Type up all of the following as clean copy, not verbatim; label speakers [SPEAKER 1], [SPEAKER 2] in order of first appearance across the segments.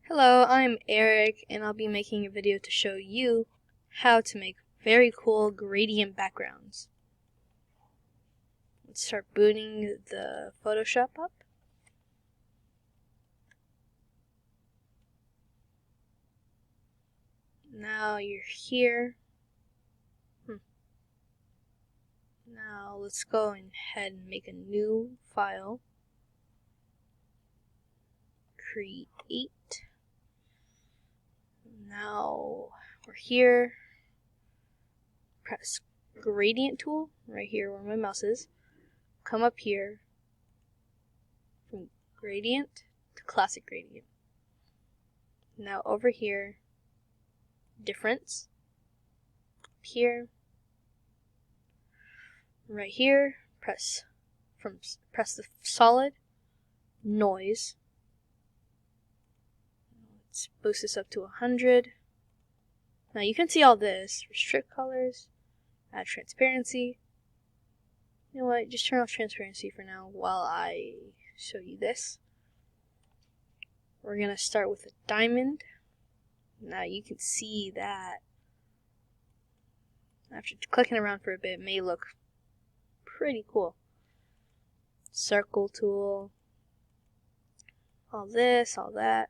[SPEAKER 1] Hello, I'm Eric, and I'll be making a video to show you how to make very cool gradient backgrounds. Let's start booting the Photoshop up. Now you're here. Now let's go ahead and make a new file. Create. Now we're here. Press gradient tool right here where my mouse is. Come up here from gradient to classic gradient. Now over here, difference. Up here. Right here, press the solid, noise. Let's boost this up to 100. Now you can see all this. Restrict colors, add transparency. You know what, just turn off transparency for now while I show you this. We're going to start with a diamond. Now you can see that after clicking around for a bit, it may look pretty cool. Circle tool, all this, all that.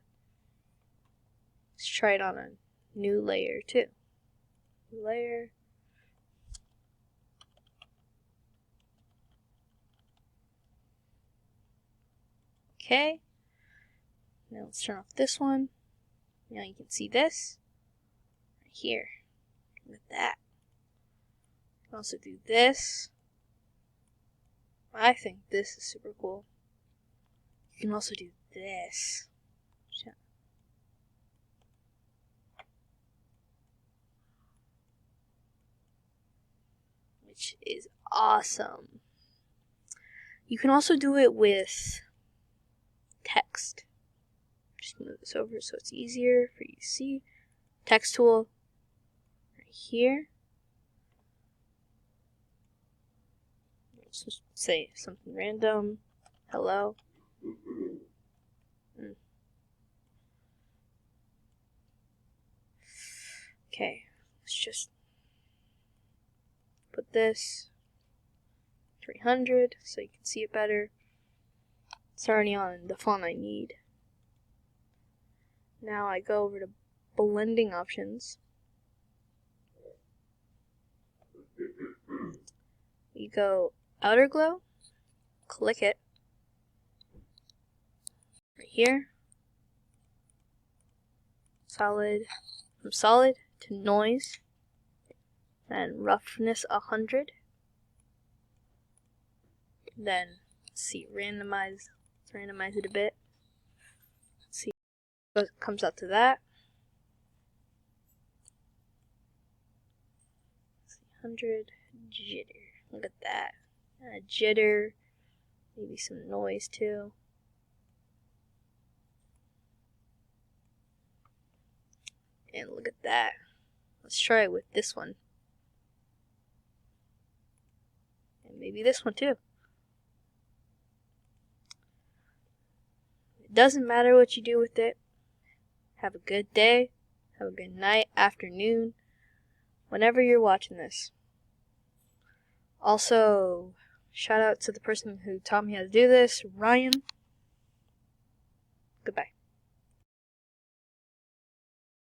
[SPEAKER 1] Let's try it on a new layer too. Layer. Okay. Now let's turn off this one. Now you can see this right here. Look at that. You can also do this. I think this is super cool. You can also do this. Which is awesome. You can also do it with text. Just move this over so it's easier for you to see. Text tool right here. Let's just say something random. Hello. Okay, let's just put this 300 so you can see it better. It's already on the font I need. Now I go over to blending options. You go outer glow, click it right here. Solid, from solid to noise, and roughness 100. Then let's see, randomize it a bit. Let's see what comes out to that. Let's see, 100 jitter. Look at that. Jitter, maybe some noise too. And look at that. Let's try it with this one. And maybe this one too. It doesn't matter what you do with it. Have a good day. Have a good night, afternoon, whenever you're watching this. Also, shout out to the person who taught me how to do this, Ryan. Goodbye.